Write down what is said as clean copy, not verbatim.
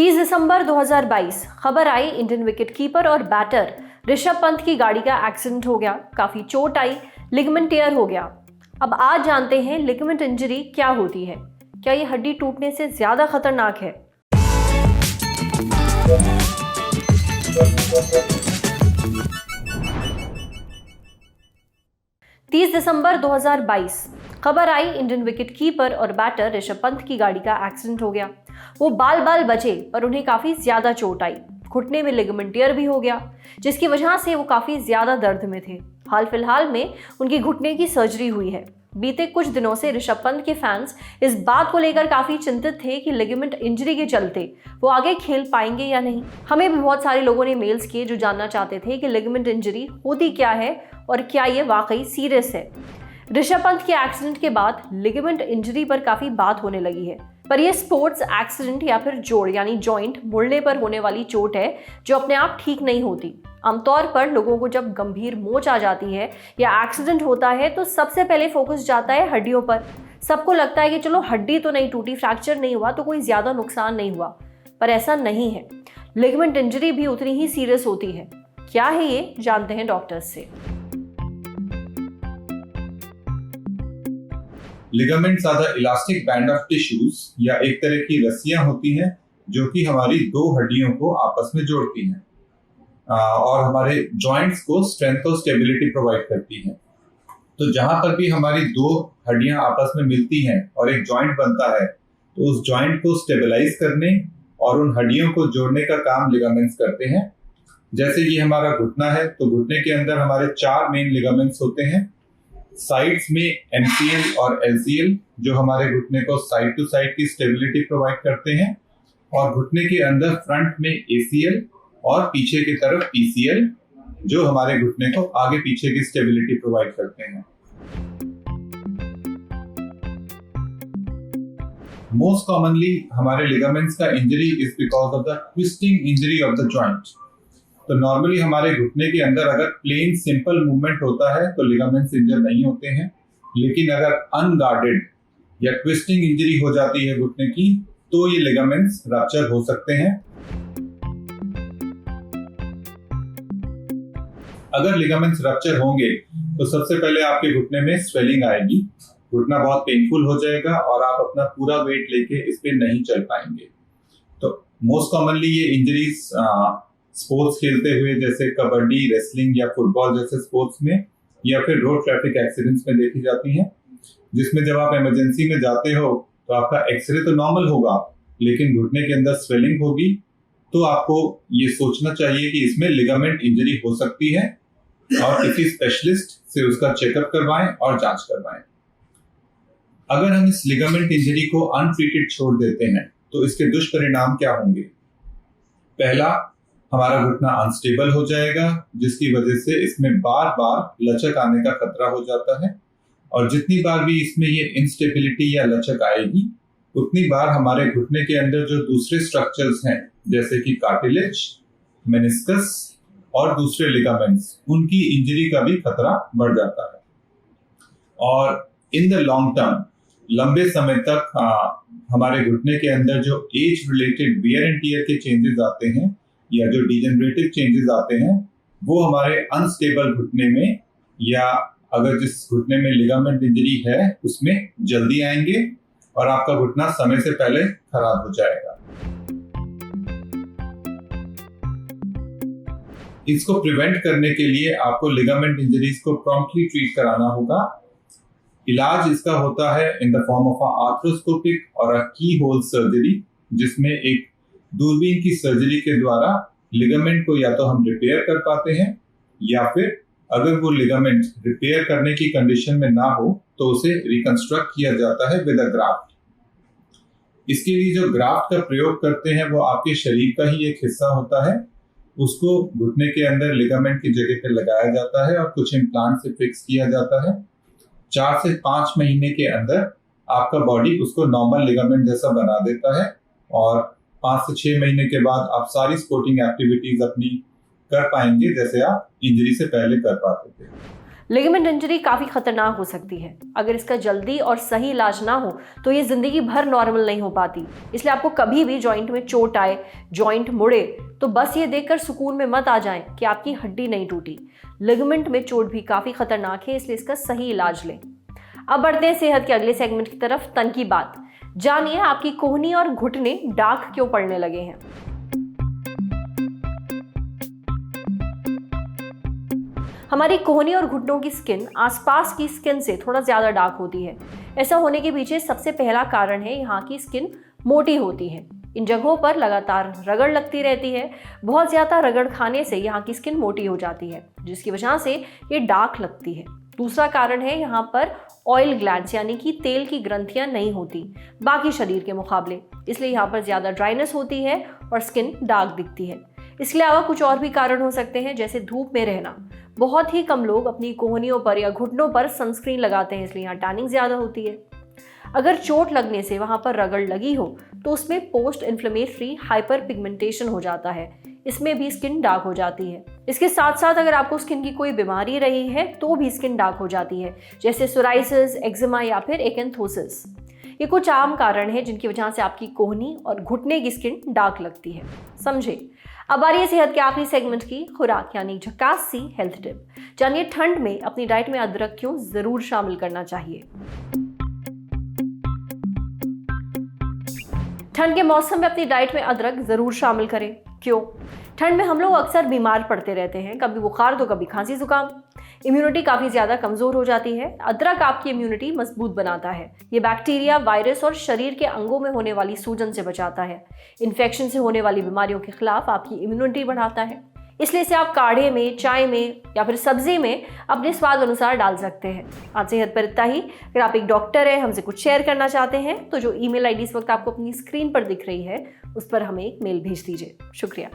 30 दिसंबर 2022 खबर आई, Indian wicketkeeper और batter Rishabh Pant की गाड़ी का एक्सीडेंट हो गया। काफी चोट आई, लिगामेंट टेयर हो गया। अब आज जानते हैं लिगामेंट इंजरी क्या होती है, क्या ये हड्डी टूटने से ज्यादा खतरनाक है। तीस दिसंबर 2022 खबर आई, इंडियन विकेटकीपर और बैटर ऋषभ पंत की गाड़ी का एक्सीडेंट हो गया। वो बाल बाल बचे पर उन्हें काफी ज्यादा चोट आई। घुटने में लिगामेंट टियर भी हो गया, जिसकी वजह से वो काफी ज्यादा दर्द में थे। हाल फिलहाल में उनकी घुटने की सर्जरी हुई है। बीते कुछ दिनों से ऋषभ पंत के फैंस इस बात को लेकर काफी चिंतित थे कि लिगामेंट इंजरी के चलते वो आगे खेल पाएंगे या नहीं। हमें भी बहुत सारे लोगों ने मेल्स किए जो जानना चाहते थे कि लिगामेंट इंजरी होती क्या है और क्या ये वाकई सीरियस है। ऋषभ पंत के एक्सीडेंट के बाद लिगामेंट इंजरी पर काफी बात होने लगी है, पर यह स्पोर्ट्स एक्सीडेंट या फिर जोड़ यानी जॉइंट मुड़ने पर होने वाली चोट है जो अपने आप ठीक नहीं होती। आमतौर पर लोगों को जब गंभीर मोच आ जाती है या एक्सीडेंट होता है तो सबसे पहले फोकस जाता है हड्डियों पर। सबको लगता है कि चलो हड्डी तो नहीं टूटी, फ्रैक्चर नहीं हुआ तो कोई ज्यादा नुकसान नहीं हुआ, पर ऐसा नहीं है। लिगामेंट इंजरी भी उतनी ही सीरियस होती है। क्या है ये, जानते हैं डॉक्टर्स से। Ligaments are the elastic band of tissues या एक तरह की रस्सियां होती हैं जो कि हमारी दो हड्डियों को आपस में जोड़ती हैं और हमारे जॉइंट्स को स्ट्रेंथ और स्टेबिलिटी प्रोवाइड करती हैं। तो जहां पर भी हमारी दो हड्डियां आपस में मिलती हैं और एक जॉइंट बनता है तो उस जॉइंट को स्टेबलाइज करने और उन हड्डियों को जोड़ने का काम लिगामेंट्स करते हैं। जैसे ये हमारा घुटना है तो घुटने के अंदर हमारे 4 मेन लिगामेंट्स होते हैं। साइड्स में MCL और LCL जो हमारे घुटने को साइड टू साइड की स्टेबिलिटी प्रोवाइड करते हैं, और घुटने के अंदर फ्रंट में ACL और पीछे की तरफ PCL जो हमारे घुटने को आगे पीछे की स्टेबिलिटी प्रोवाइड करते हैं। मोस्ट कॉमनली हमारे लिगामेंट्स का injury is because of the twisting injury of the joint. तो नॉर्मली हमारे घुटने के अंदर अगर प्लेन सिंपल मूवमेंट होता है तो लिगामेंट्स इंजर नहीं होते हैं, लेकिन अगर अनगार्डेड या ट्विस्टिंग इंजरी हो जाती है घुटने की तो ये लिगामेंट्स रप्चर हो सकते हैं। अगर लिगामेंट्स रप्चर होंगे तो सबसे पहले आपके घुटने में स्वेलिंग आएगी, घुटना बहुत पेनफुल हो जाएगा और आप अपना पूरा वेट लेके इस पे नहीं चल पाएंगे। तो मोस्ट कॉमनली ये इंजरीज स्पोर्ट्स खेलते हुए जैसे कबड्डी, रेसलिंग या फुटबॉल जैसे स्पोर्ट्स में या फिर रोड ट्रैफिक एक्सीडेंट्स में देखी जाती हैं, जिसमें जब आप इमरजेंसी में जाते हो तो आपका एक्सरे तो नॉर्मल होगा लेकिन घुटने के अंदर स्वेलिंग होगी, तो आपको ये सोचना चाहिए कि इसमें लिगामेंट इंजरी हो सकती है और किसी स्पेशलिस्ट से उसका चेकअप करवाएं और जांच करवाएं। अगर हम इस लिगामेंट इंजरी को अनट्रीटेड छोड़ देते हैं तो इसके दुष्परिणाम क्या होंगे? पहला, हमारा घुटना अनस्टेबल हो जाएगा जिसकी वजह से इसमें बार बार लचक आने का खतरा हो जाता है, और जितनी बार भी इसमें ये इंस्टेबिलिटी या लचक आएगी उतनी बार हमारे घुटने के अंदर जो दूसरे स्ट्रक्चर्स हैं जैसे कि कार्टिलेज, मेनिस्कस और दूसरे लिगामेंट्स, उनकी इंजरी का भी खतरा बढ़ जाता है। और इन द लॉन्ग टर्म, लंबे समय तक हमारे घुटने के अंदर जो age related wear and tear के चेंजेस आते हैं या जो डिजेनरेटिव चेंजेस आते हैं वो हमारे अनस्टेबल घुटने में या अगर जिस घुटने में लिगामेंट इंजरी है उसमें जल्दी आएंगे और आपका घुटना समय से पहले खराब हो जाएगा। इसको प्रिवेंट करने के लिए आपको लिगामेंट इंजरीज को प्रॉम्प्टली ट्रीट कराना होगा। इलाज इसका होता है in the form of arthroscopic और की होल सर्जरी, जिसमें एक दूरबीन की सर्जरी के द्वारा लिगामेंट को या तो हम रिपेयर कर पाते हैं या फिर अगर वो लिगामेंट रिपेयर करने की कंडीशन में ना हो तो उसे रिकंस्ट्रक्ट किया जाता है विद अ ग्राफ्ट। इसके लिए जो ग्राफ्ट का प्रयोग करते हैं वो आपके शरीर का ही एक हिस्सा होता है, उसको घुटने के अंदर लिगामेंट की जगह पे लगाया जाता है और कुछ इम्प्लांट से फिक्स किया जाता है। 4 से 5 महीने के अंदर आपका बॉडी उसको नॉर्मल लिगामेंट जैसा बना देता है और 5 से 6 महीने के बाद आप सारी स्पोर्टिंग एक्टिविटीज अपनी कर पाएंगे जैसे आप इंजरी से पहले कर पाते थे। लिगामेंट इंजरी काफ़ी खतरनाक हो सकती है। अगर इसका जल्दी और सही इलाज ना हो तो ये ज़िंदगी भर नॉर्मल नहीं हो पाती। इसलिए आपको कभी भी जॉइंट में चोट आए, जॉइंट मुड़े, तो बस ये देखकर सुकून में मत आ जाएं कि आपकी हड्डी नहीं टूटी। लिगामेंट में चोट भी काफ़ी खतरनाक है, इसलिए इसका सही इलाज लें। अब बढ़ते हैं सेहत के अगले सेगमेंट की तरफ, तन की बात। जानिए आपकी कोहनी और घुटने डार्क क्यों पड़ने लगे हैं। हमारी कोहनी और घुटनों की स्किन आसपास की स्किन से थोड़ा ज़्यादा डार्क होती है। ऐसा होने के पीछे सबसे पहला कारण है यहाँ की स्किन मोटी होती है। इन जगहों पर लगातार रगड़ लगती रहती है। बहुत ज़्यादा रगड़ खाने से यहाँ की स्किन मोटी हो जाती है, जिसकी वजह से ये डार्क लगती है। दूसरा कारण है यहाँ पर ऑयल ग्लैंड्स यानी कि तेल की ग्रंथियाँ नहीं होती बाकी शरीर के मुकाबले, इसलिए यहाँ पर ज़्यादा ड्राइनेस होती है और स्किन डार्क दिखती है। इसके अलावा कुछ और भी कारण हो सकते हैं, जैसे धूप में रहना। बहुत ही कम लोग अपनी कोहनियों पर या घुटनों पर सनस्क्रीन लगाते हैं, इसलिए यहाँ टैनिंग ज़्यादा होती है। अगर चोट लगने से वहाँ पर रगड़ लगी हो तो उसमें पोस्ट इन्फ्लेमेटरी हाइपर पिगमेंटेशन हो जाता है, इसमें भी स्किन डार्क हो जाती है। इसके साथ साथ अगर आपको स्किन की कोई बीमारी रही है तो भी स्किन डार्क हो जाती है, जैसे सोराइसिस, एक्जिमा या फिर एक्नेथोसिस। ये कुछ आम कारण हैं जिनकी वजह से आपकी कोहनी और घुटने की स्किन डार्क लगती है। समझे। अब आ रही है सेहत के आखिरी सेगमेंट की, खुराक यानी झकास सी हेल्थ टिप। जानिए ठंड में अपनी डाइट में अदरक क्यों जरूर शामिल करना चाहिए। ठंड के मौसम में अपनी डाइट में अदरक जरूर शामिल करें। क्यों? ठंड में हम लोग अक्सर बीमार पड़ते रहते हैं, कभी बुखार तो कभी खांसी जुकाम। इम्यूनिटी काफ़ी ज़्यादा कमज़ोर हो जाती है। अदरक आपकी इम्यूनिटी मजबूत बनाता है। ये बैक्टीरिया, वायरस और शरीर के अंगों में होने वाली सूजन से बचाता है। इन्फेक्शन से होने वाली बीमारियों के खिलाफ आपकी इम्यूनिटी बढ़ाता है। इसलिए इसे आप काढ़े में, चाय में या फिर सब्जी में अपने स्वाद अनुसार डाल सकते हैं। आज सेहत पर इतना ही। अगर आप एक डॉक्टर हैं, हमसे कुछ शेयर करना चाहते हैं तो जो ईमेल आईडी इस वक्त आपको अपनी स्क्रीन पर दिख रही है उस पर हमें एक मेल भेज दीजिए। शुक्रिया।